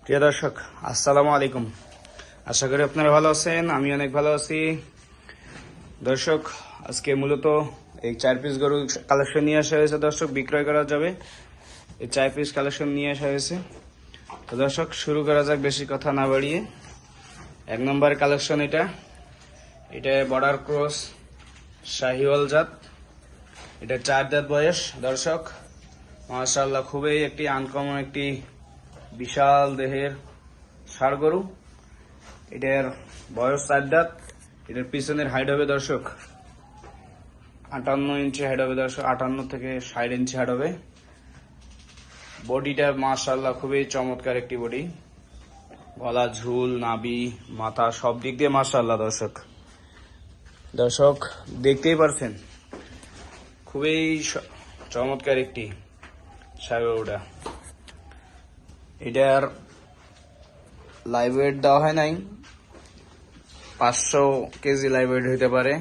প্রিয় দর্শক, আসসালামু আলাইকুম। আশা করি আপনারা ভালো আছেন, আমি অনেক ভালো আছি। দর্শক, আজকে মূলত এই 4 পিস গরু কালেকশন নিয়ে আসা হয়েছে। দর্শক, বিক্রয় করা যাবে এই 4 পিস কালেকশন নিয়ে আসা হয়েছে। তো দর্শক, শুরু করা যাক বেশি কথা না বাড়িয়ে। 1 নম্বর কালেকশন এটা বর্ডার ক্রস শাহিওয়াল জাত। এটা 4 দাঁত বয়স। দর্শক, মাশাআল্লাহ, খুবই একটি আনকমন একটি বিশাল দেহের ষাড় গরু। এটার বয়স 4 দাঁত। এটার পিছনের হাইট হবে দর্শক 58 ইঞ্চি হাইট হবে দর্শক, 58 থেকে 60 ইঞ্চি হাইট হবে। বডিটা মাশাআল্লাহ খুবই চমৎকার একটি বডি। গলা, ঝুল, নাভি, মাথা সব দিক দিয়ে মাশাআল্লাহ। দর্শক দেখতেই পারছেন, খুবই চমৎকার একটি ষাড় গরুটা। এটার লাইভ ওয়েট দেওয়া হয় নাই, 500 কেজি লাইভ ওয়েট হইতে পারে।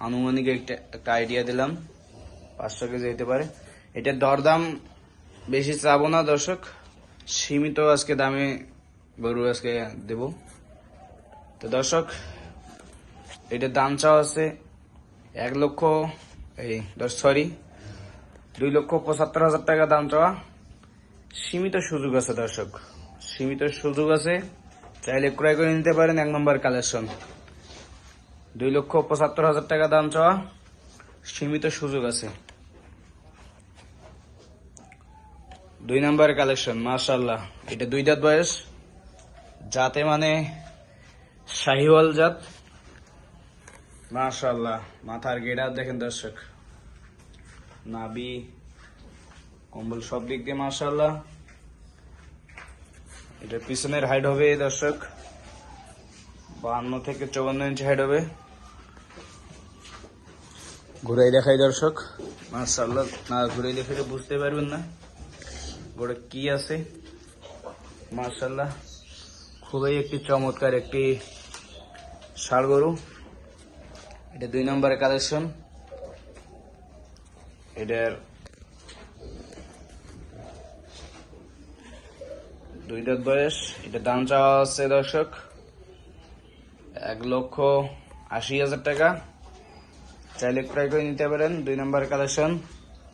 আনুমানিক একটা আইডিয়া দিলাম, 500 কেজি হইতে পারে। এটার দরদাম বেশি চাবো না দর্শক, সীমিত আজকে দামে গরু আজকে দেব। তো দর্শক, এটার দাম চাওয়া আছে 2,75,000 টাকা দাম চাওয়া। সীমিত সুযোগ আছে দর্শক, সীমিত সুযোগ আছে, চাইলে ক্রয় করে নিতে পারেন। 1 নম্বর কালেকশন 2,75,000 টাকা দাম চাওয়া, সীমিত সুযোগ আছে। 2 নম্বর কালেকশন মাশাআল্লাহ, এটা 2 দাঁত বয়স, জাতে মানে শাহিওয়াল জাত। মাশাআল্লাহ, মাথার গেড়া দেখেন দর্শক, নাভি, কম্বল সব দিক দিয়ে মাশাআল্লাহ। এটার পিছনের হাইট হবে দর্শক 52 থেকে 54 ইঞ্চি হাইট হবে। ঘুরাই দেখাই দর্শক, মাশাআল্লাহ, না ঘুরাই দেখে বুঝতে পারবেন না গোড়ে কি আছে। মাশাআল্লাহ, খুবই একটি চমৎকার একটি ষাড় গরু। এটা 2 নম্বরের কালেকশন। এটার 2 দাঁত বয়স। এটা দাম চাওয়া আছে দর্শক 1,80,000 টাকা, চাইলে ক্রয় করে নিতে পারেন। 2 নম্বর কালেকশন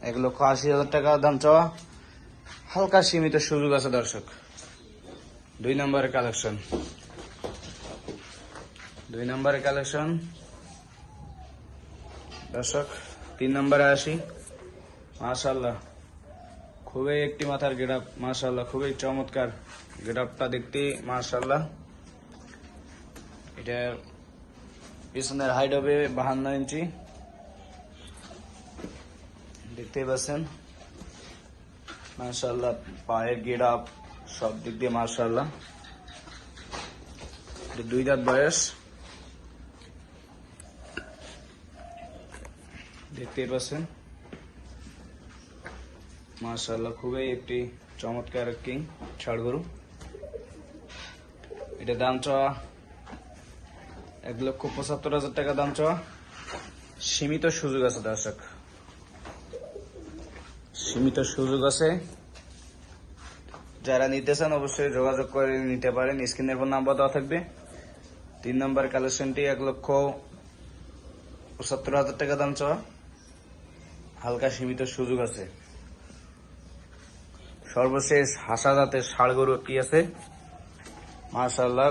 1,80,000 টাকা দাম চাওয়া, হালকা সীমিত সুযোগ আছে দর্শক। 2 নম্বরের কালেকশন 2 নম্বরের কালেকশন। দর্শক, 3 নম্বরে আসি। মাশাআল্লাহ, খুবই একটি মাথার গেটআপ, মাশাআল্লাহ খুবই চমৎকার গেটআপটা দেখতে মাশাআল্লাহ। এটার পিছনের হাইট হবে 52 ইঞ্চি, দেখতেই পাচ্ছেন মাশাআল্লাহ। পায়ের গেটআপ সব দিক দিয়ে মাশাআল্লাহ। এটা 2 দাঁত বয়স, দেখতেই পাচ্ছেন মাশাআল্লাহ, খুবই একটি চমৎকার একটি ষাড় গরু। এটা দাম চাওয়া 1,75,000 টাকা দাম চাওয়া, সীমিত সুযোগ আছে দর্শক, সীমিত সুযোগ আছে। যারা নিতে চান অবশ্যই যোগাযোগ করে নিতে পারেন, স্ক্রিনের উপর নাম্বার দেওয়া থাকবে। 3 নম্বর কালেকশনটি 1,75,000 টাকা দাম চাওয়া, হালকা সীমিত সুযোগ আছে। সর্বশেষ হাসা জাতের ষাড় গরু একটি আছে মাশাআল্লাহ।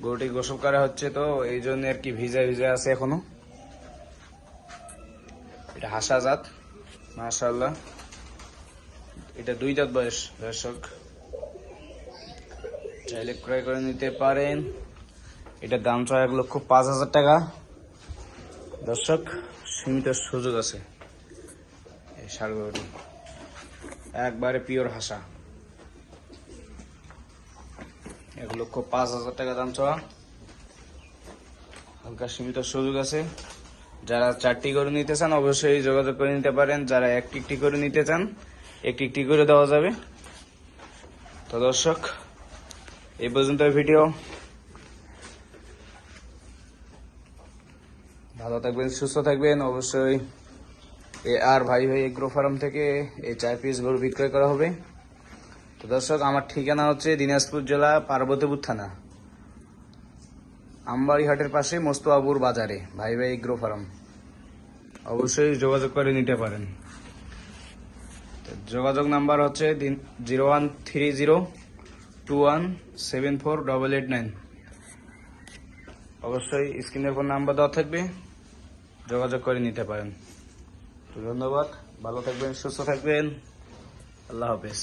গরুটি গোসল করা হচ্ছে, তো এই জন্য আর কি ভিজা ভিজা আছে এখনো। এটা হাসা জাত মাশাআল্লাহ। এটা 2 দাঁত বয়স দর্শক, চাইলে ক্রয় করে নিতে পারেন। এটার দাম চাই 1,05,000 টাকা দর্শক, সীমিত সুযোগ আছে। এই ষাড় গরুটি একবারে পিওর হাসা, 1,05,000 টাকা দাম চাওয়া, হালকা সীমিত সুযোগ আছে। যারা 4টি গরু নিতে চান অবশ্যই যোগাযোগ করে নিতে পারেন। যারা একটি করে নিতে চান একটি করে দেওয়া যাবে। তো দর্শক, এই পর্যন্ত ভিডিও। ভালো থাকবেন, সুস্থ থাকবেন। অবশ্যই আর ভাই এগ্রো ফার্ম থেকে এই 4 পিস গরু বিক্রয় করা হবে। তো দর্শক, আমার ঠিকানা হচ্ছে দিনাজপুর জেলা পার্বতীপুর থানা, আমবাড়িহাটের পাশে মোস্তফাপুর বাজারে, ভাই ভাই এগ্রো ফার্ম। অবশ্যই যোগাযোগ করে নিতে পারেন। তো যোগাযোগ নাম্বার হচ্ছে 013021748889। অবশ্যই স্ক্রিনের ফোন নাম্বার দেওয়া থাকবে, যোগাযোগ করে নিতে পারেন। তো ধন্যবাদ, ভালো থাকবেন, সুস্থ থাকবেন, আল্লাহ হাফেজ।